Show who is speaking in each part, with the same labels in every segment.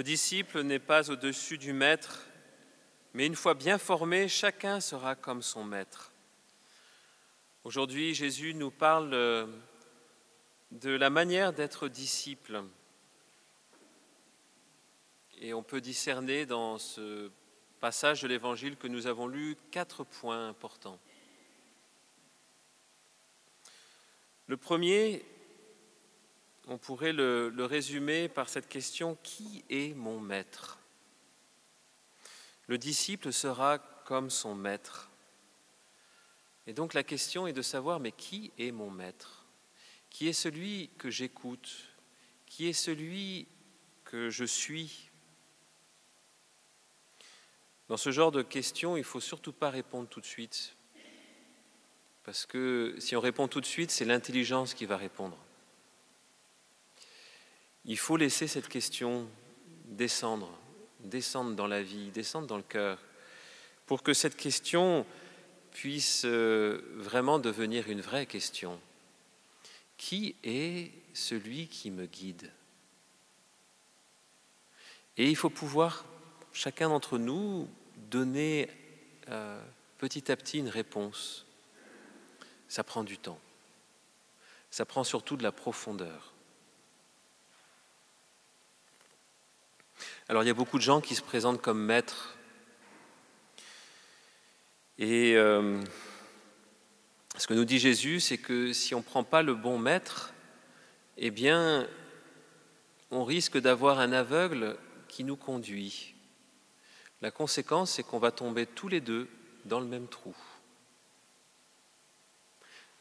Speaker 1: disciple n'est pas au-dessus du maître, mais une fois bien formé, chacun sera comme son maître. Aujourd'hui, Jésus nous parle de la manière d'être disciple. Et on peut discerner dans ce passage de l'Évangile que nous avons lu 4 points importants. Le premier, on pourrait le résumer par cette question « Qui est mon maître ?» Le disciple sera comme son maître. Et donc la question est de savoir, mais qui est mon maître ? Qui est celui que j'écoute ? Qui est celui que je suis ? Dans ce genre de questions, il ne faut surtout pas répondre tout de suite. Parce que si on répond tout de suite, c'est l'intelligence qui va répondre. Il faut laisser cette question descendre dans la vie, descendre dans le cœur, pour que cette question puisse vraiment devenir une vraie question. Qui est celui qui me guide ? Et il faut pouvoir, chacun d'entre nous, donner petit à petit une réponse. Ça prend du temps. Ça prend surtout de la profondeur. Alors il y a beaucoup de gens qui se présentent comme maîtres. Et ce que nous dit Jésus, c'est que si on ne prend pas le bon maître, eh bien, on risque d'avoir un aveugle qui nous conduit. La conséquence, c'est qu'on va tomber tous les deux dans le même trou.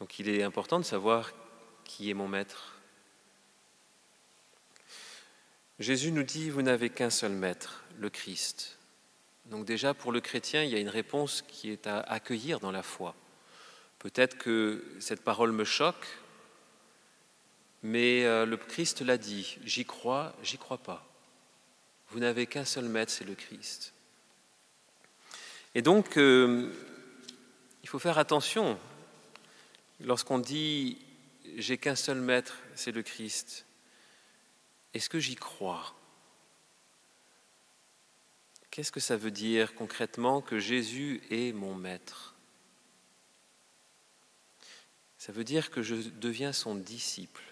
Speaker 1: Donc il est important de savoir qui est mon maître. Jésus nous dit, vous n'avez qu'un seul maître, le Christ. Donc déjà, pour le chrétien, il y a une réponse qui est à accueillir dans la foi. Peut-être que cette parole me choque, mais le Christ l'a dit, j'y crois pas. Vous n'avez qu'un seul maître, c'est le Christ. Et donc, il faut faire attention lorsqu'on dit « j'ai qu'un seul maître, c'est le Christ ». Est-ce que j'y crois ? Qu'est-ce que ça veut dire concrètement que Jésus est mon maître ? Ça veut dire que je deviens son disciple.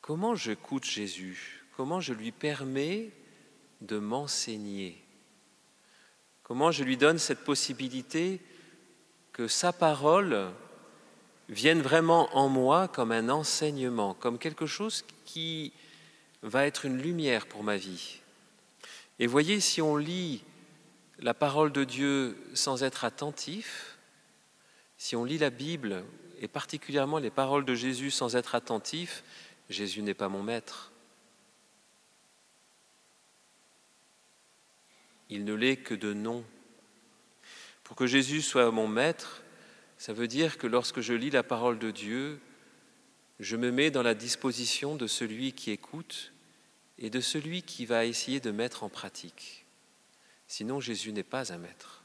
Speaker 1: Comment j'écoute Jésus ? Comment je lui permets de m'enseigner ? Comment je lui donne cette possibilité que sa parole vienne vraiment en moi comme un enseignement, comme quelque chose qui va être une lumière pour ma vie. Et voyez, si on lit la parole de Dieu sans être attentif, si on lit la Bible, et particulièrement les paroles de Jésus sans être attentif, Jésus n'est pas mon maître. Il ne l'est que de nom. Pour que Jésus soit mon maître, ça veut dire que lorsque je lis la parole de Dieu, je me mets dans la disposition de celui qui écoute et de celui qui va essayer de mettre en pratique. Sinon, Jésus n'est pas un maître.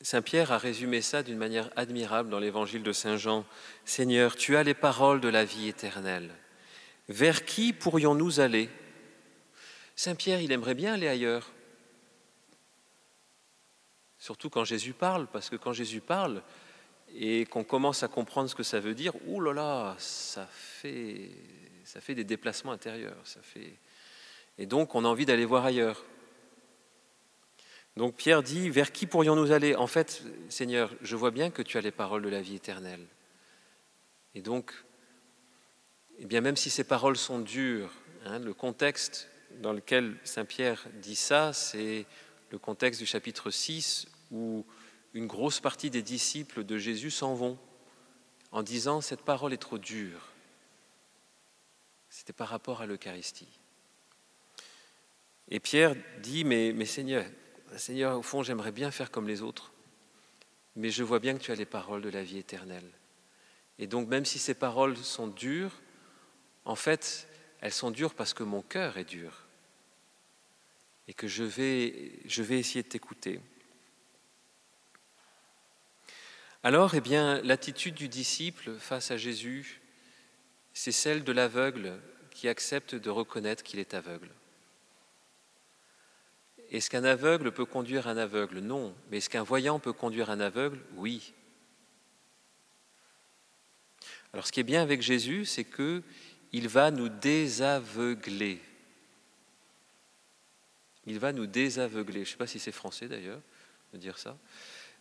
Speaker 1: Saint Pierre a résumé ça d'une manière admirable dans l'évangile de Saint Jean. « Seigneur, tu as les paroles de la vie éternelle. Vers qui pourrions-nous aller ?» Saint Pierre, il aimerait bien aller ailleurs. Surtout quand Jésus parle, parce que quand Jésus parle et qu'on commence à comprendre ce que ça veut dire, ouh là là, ça fait des déplacements intérieurs. Et donc, on a envie d'aller voir ailleurs. Donc Pierre dit, vers qui pourrions-nous aller ? En fait, Seigneur, je vois bien que tu as les paroles de la vie éternelle. Et donc, eh bien, même si ces paroles sont dures, le contexte dans lequel Saint Pierre dit ça, c'est le contexte du chapitre 6 où une grosse partie des disciples de Jésus s'en vont en disant « cette parole est trop dure ». C'était par rapport à l'Eucharistie. Et Pierre dit « mais Seigneur, au fond, j'aimerais bien faire comme les autres, mais je vois bien que tu as les paroles de la vie éternelle. Et donc, même si ces paroles sont dures, en fait, elles sont dures parce que mon cœur est dur et que je vais essayer de t'écouter. » Alors, eh bien, l'attitude du disciple face à Jésus, c'est celle de l'aveugle qui accepte de reconnaître qu'il est aveugle. Est-ce qu'un aveugle peut conduire un aveugle? Non. Mais est-ce qu'un voyant peut conduire un aveugle? Oui. Alors ce qui est bien avec Jésus, c'est qu'il va nous désaveugler. Il va nous désaveugler. Je ne sais pas si c'est français d'ailleurs de dire ça.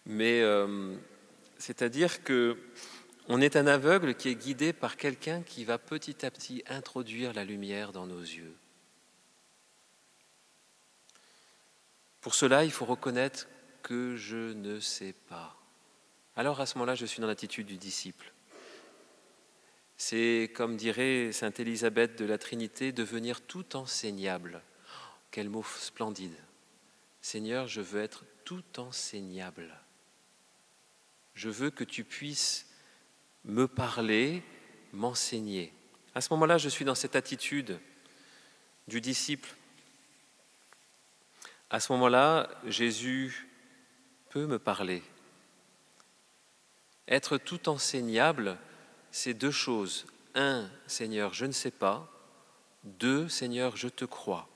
Speaker 1: Mais c'est-à-dire qu'on est un aveugle qui est guidé par quelqu'un qui va petit à petit introduire la lumière dans nos yeux. Pour cela, il faut reconnaître que je ne sais pas. Alors à ce moment-là, je suis dans l'attitude du disciple. C'est, comme dirait sainte Élisabeth de la Trinité, devenir tout enseignable. Quel mot splendide. Seigneur, je veux être tout enseignable. Je veux que tu puisses me parler, m'enseigner. À ce moment-là, je suis dans cette attitude du disciple. À ce moment-là, Jésus peut me parler. Être tout enseignable, c'est deux choses. 1, Seigneur, je ne sais pas. 2, Seigneur, je te crois.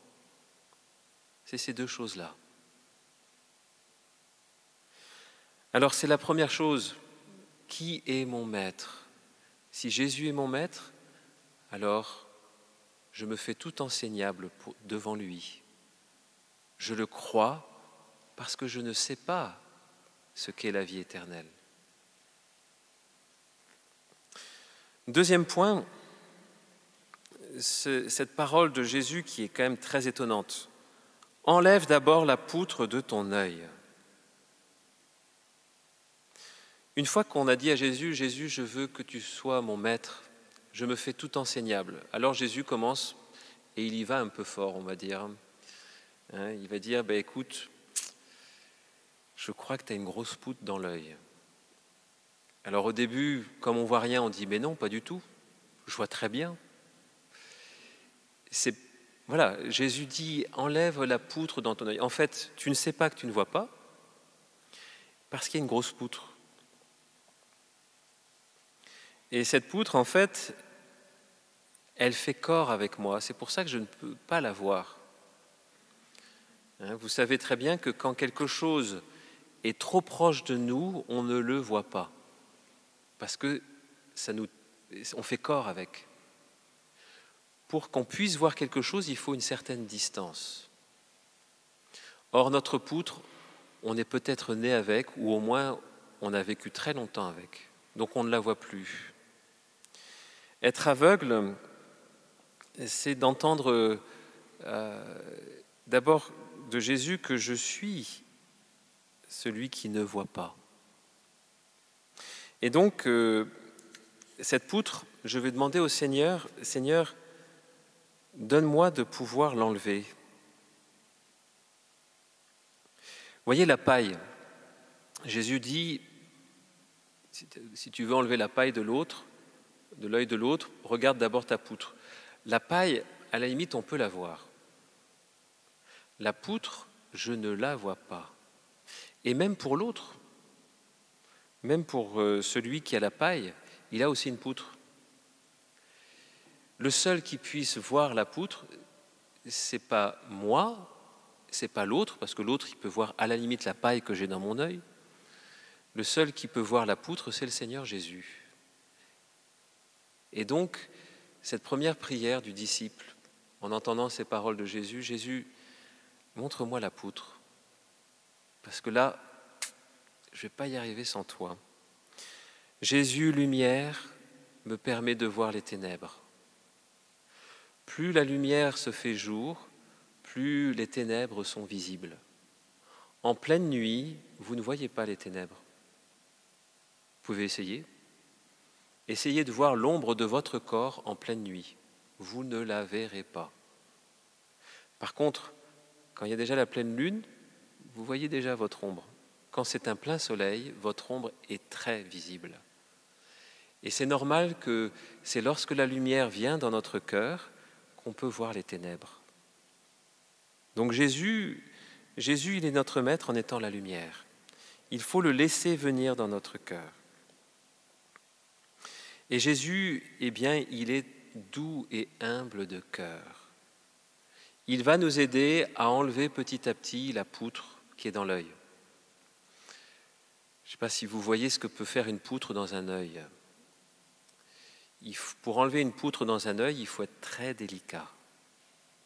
Speaker 1: C'est ces deux choses-là. Alors c'est la première chose. Qui est mon maître? Si Jésus est mon maître, alors je me fais tout enseignable devant lui. Je le crois parce que je ne sais pas ce qu'est la vie éternelle. Deuxième point, cette parole de Jésus qui est quand même très étonnante. Enlève d'abord la poutre de ton œil. Une fois qu'on a dit à Jésus, Jésus, je veux que tu sois mon maître, je me fais tout enseignable. Alors Jésus commence, et il y va un peu fort, on va dire. Il va dire, écoute, je crois que tu as une grosse poutre dans l'œil. Alors au début, comme on ne voit rien, on dit, mais non, pas du tout, je vois très bien. Voilà, Jésus dit, enlève la poutre dans ton œil. En fait, tu ne sais pas que tu ne vois pas, parce qu'il y a une grosse poutre. Et cette poutre, en fait, elle fait corps avec moi. C'est pour ça que je ne peux pas la voir. Vous savez très bien que quand quelque chose est trop proche de nous, on ne le voit pas. Parce que on fait corps avec. Pour qu'on puisse voir quelque chose, il faut une certaine distance. Or, notre poutre, on est peut-être né avec, ou au moins on a vécu très longtemps avec. Donc on ne la voit plus. Être aveugle, c'est d'entendre d'abord de Jésus que je suis celui qui ne voit pas. Et donc, cette poutre, je vais demander au Seigneur, Seigneur, donne-moi de pouvoir l'enlever. Voyez la paille. Jésus dit, si tu veux enlever la paille de l'autre, de l'œil de l'autre, regarde d'abord ta poutre. La paille, à la limite, on peut la voir. La poutre, je ne la vois pas. Et même pour l'autre, même pour celui qui a la paille, il a aussi une poutre. Le seul qui puisse voir la poutre, c'est pas moi, c'est pas l'autre, parce que l'autre, il peut voir à la limite la paille que j'ai dans mon œil. Le seul qui peut voir la poutre, c'est le Seigneur Jésus. Et donc, cette première prière du disciple, en entendant ces paroles de Jésus, Jésus, montre-moi la poutre, parce que là, je ne vais pas y arriver sans toi. Jésus, lumière, me permet de voir les ténèbres. Plus la lumière se fait jour, plus les ténèbres sont visibles. En pleine nuit, vous ne voyez pas les ténèbres. Vous pouvez essayer. Essayez de voir l'ombre de votre corps en pleine nuit. Vous ne la verrez pas. Par contre, quand il y a déjà la pleine lune, vous voyez déjà votre ombre. Quand c'est un plein soleil, votre ombre est très visible. Et c'est normal que c'est lorsque la lumière vient dans notre cœur qu'on peut voir les ténèbres. Donc Jésus, il est notre maître en étant la lumière. Il faut le laisser venir dans notre cœur. Et Jésus, eh bien, il est doux et humble de cœur. Il va nous aider à enlever petit à petit la poutre qui est dans l'œil. Je ne sais pas si vous voyez ce que peut faire une poutre dans un œil. Pour enlever une poutre dans un œil, il faut être très délicat.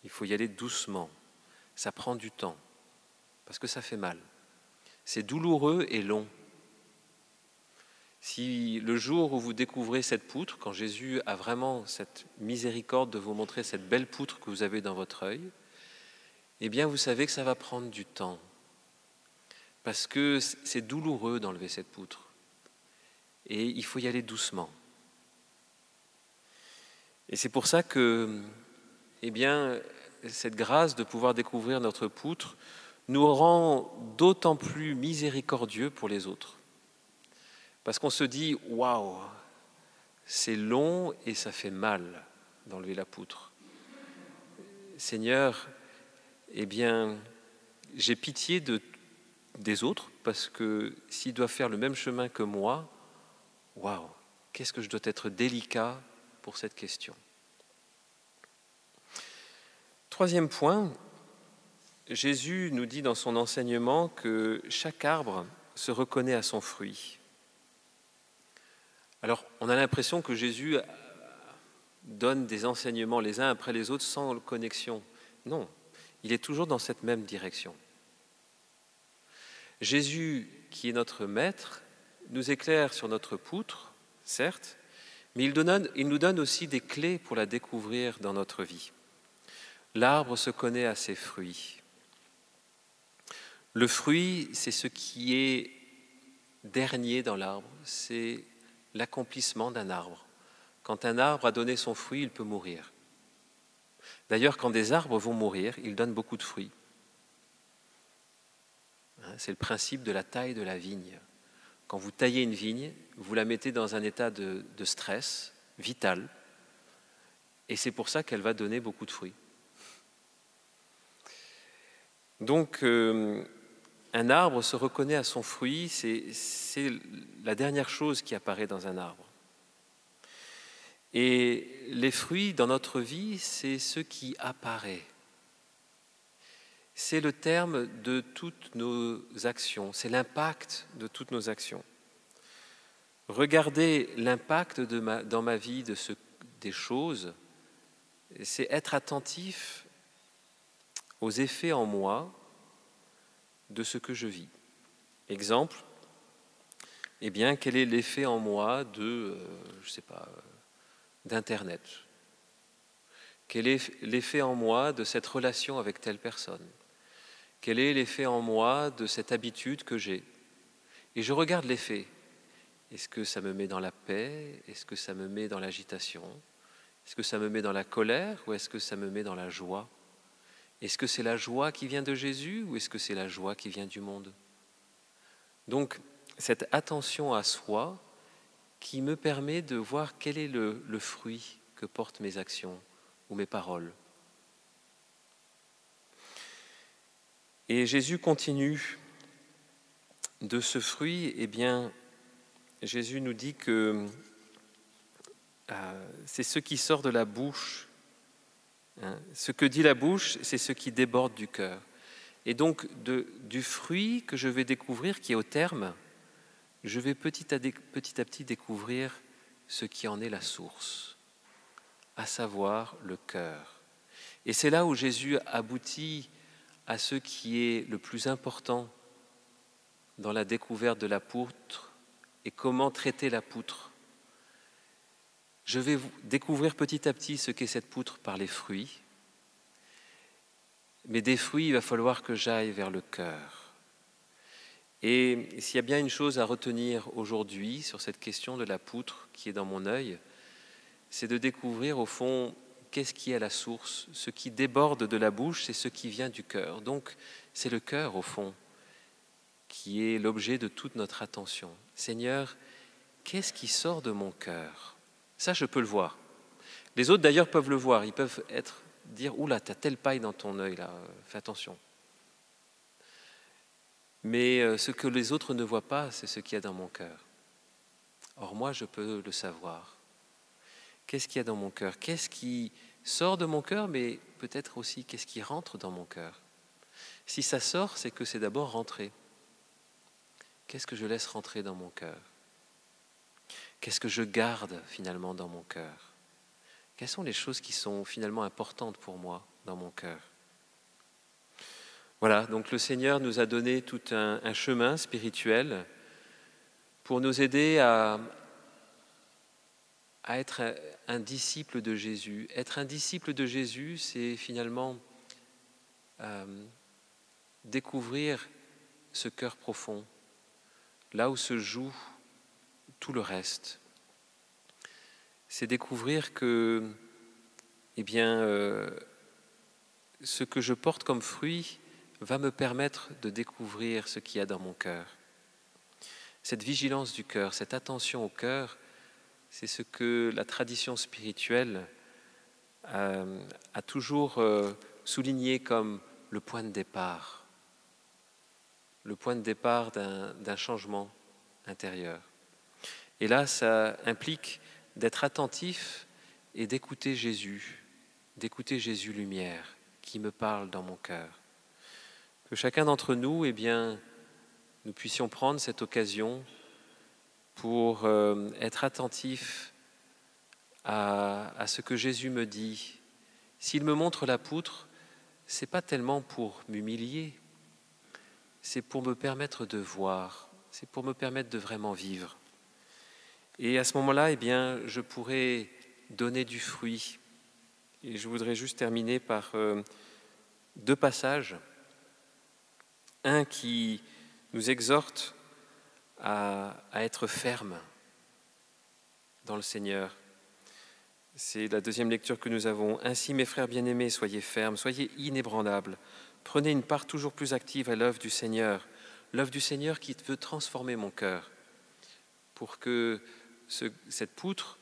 Speaker 1: Il faut y aller doucement. Ça prend du temps, parce que ça fait mal. C'est douloureux et long. Si le jour où vous découvrez cette poutre, quand Jésus a vraiment cette miséricorde de vous montrer cette belle poutre que vous avez dans votre œil, eh bien vous savez que ça va prendre du temps, parce que c'est douloureux d'enlever cette poutre. Et il faut y aller doucement. Et c'est pour ça que, eh bien, cette grâce de pouvoir découvrir notre poutre nous rend d'autant plus miséricordieux pour les autres. Parce qu'on se dit, waouh, c'est long et ça fait mal d'enlever la poutre. Seigneur, eh bien, j'ai pitié des autres, parce que s'ils doivent faire le même chemin que moi, waouh, qu'est-ce que je dois être délicat pour cette question. Troisième point, Jésus nous dit dans son enseignement que chaque arbre se reconnaît à son fruit. Alors, on a l'impression que Jésus donne des enseignements les uns après les autres sans connexion. Non, il est toujours dans cette même direction. Jésus, qui est notre maître, nous éclaire sur notre poutre, certes, mais il nous donne aussi des clés pour la découvrir dans notre vie. L'arbre se connaît à ses fruits. Le fruit, c'est ce qui est dernier dans l'arbre, c'est l'accomplissement d'un arbre. Quand un arbre a donné son fruit, il peut mourir. D'ailleurs, quand des arbres vont mourir, ils donnent beaucoup de fruits. C'est le principe de la taille de la vigne. Quand vous taillez une vigne, vous la mettez dans un état de stress vital, et c'est pour ça qu'elle va donner beaucoup de fruits. Donc, un arbre se reconnaît à son fruit, c'est la dernière chose qui apparaît dans un arbre. Et les fruits dans notre vie, c'est ce qui apparaît. C'est le terme de toutes nos actions, c'est l'impact de toutes nos actions. Regarder l'impact dans ma vie des choses, c'est être attentif aux effets en moi de ce que je vis. Exemple, eh bien, quel est l'effet en moi d'Internet? Quel est l'effet en moi de cette relation avec telle personne? Quel est l'effet en moi de cette habitude que j'ai? Et je regarde l'effet. Est-ce que ça me met dans la paix? Est-ce que ça me met dans l'agitation? Est-ce que ça me met dans la colère ou est-ce que ça me met dans la joie? Est-ce que c'est la joie qui vient de Jésus ou est-ce que c'est la joie qui vient du monde? Donc, cette attention à soi qui me permet de voir quel est le fruit que portent mes actions ou mes paroles. Et Jésus continue de ce fruit, eh bien, Jésus nous dit que c'est ce qui sort de la bouche. Ce que dit la bouche, c'est ce qui déborde du cœur. Et donc, du fruit que je vais découvrir, qui est au terme, je vais petit à petit découvrir ce qui en est la source, à savoir le cœur. Et c'est là où Jésus aboutit à ce qui est le plus important dans la découverte de la poutre et comment traiter la poutre. Je vais découvrir petit à petit ce qu'est cette poutre par les fruits, mais des fruits, il va falloir que j'aille vers le cœur. Et s'il y a bien une chose à retenir aujourd'hui sur cette question de la poutre qui est dans mon œil, c'est de découvrir au fond qu'est-ce qui est à la source. Ce qui déborde de la bouche, c'est ce qui vient du cœur. Donc c'est le cœur au fond qui est l'objet de toute notre attention. Seigneur, qu'est-ce qui sort de mon cœur? Ça, je peux le voir. Les autres d'ailleurs peuvent le voir, ils peuvent dire « Oula, t'as telle paille dans ton œil là, fais attention ». Mais ce que les autres ne voient pas, c'est ce qu'il y a dans mon cœur. Or moi, je peux le savoir. Qu'est-ce qu'il y a dans mon cœur? Qu'est-ce qui sort de mon cœur, mais peut-être aussi qu'est-ce qui rentre dans mon cœur? Si ça sort, c'est que c'est d'abord rentré. Qu'est-ce que je laisse rentrer dans mon cœur? Qu'est-ce que je garde finalement dans mon cœur? Quelles sont les choses qui sont finalement importantes pour moi dans mon cœur? Voilà, donc le Seigneur nous a donné tout un chemin spirituel pour nous aider à être un disciple de Jésus. Être un disciple de Jésus, c'est finalement découvrir ce cœur profond, là où se joue tout le reste. C'est découvrir que, ce que je porte comme fruit va me permettre de découvrir ce qu'il y a dans mon cœur. Cette vigilance du cœur, cette attention au cœur, c'est ce que la tradition spirituelle a toujours souligné comme le point de départ d'un changement intérieur. Et là, ça implique d'être attentif et d'écouter Jésus lumière, qui me parle dans mon cœur. Que chacun d'entre nous, nous puissions prendre cette occasion pour être attentif à ce que Jésus me dit. S'il me montre la poutre, ce n'est pas tellement pour m'humilier, c'est pour me permettre de voir, c'est pour me permettre de vraiment vivre. Et à ce moment-là, je pourrais donner du fruit. Et je voudrais juste terminer par deux passages. Un qui nous exhorte à être ferme dans le Seigneur. C'est la deuxième lecture que nous avons. « Ainsi, mes frères bien-aimés, soyez fermes, soyez inébranlables. Prenez une part toujours plus active à l'œuvre du Seigneur qui veut transformer mon cœur pour que cette poutre,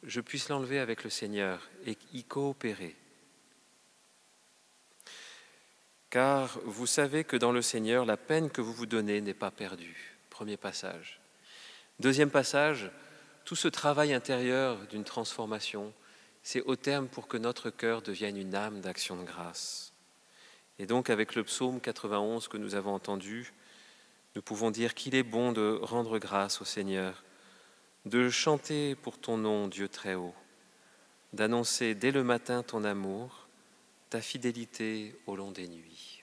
Speaker 1: je puisse l'enlever avec le Seigneur et y coopérer. Car vous savez que dans le Seigneur, la peine que vous vous donnez n'est pas perdue. » Premier passage. Deuxième passage, tout ce travail intérieur d'une transformation, c'est au terme pour que notre cœur devienne une âme d'action de grâce. Et donc avec le psaume 91 que nous avons entendu, nous pouvons dire qu'il est bon de rendre grâce au Seigneur, de chanter pour ton nom, Dieu très haut, d'annoncer dès le matin ton amour, ta fidélité au long des nuits.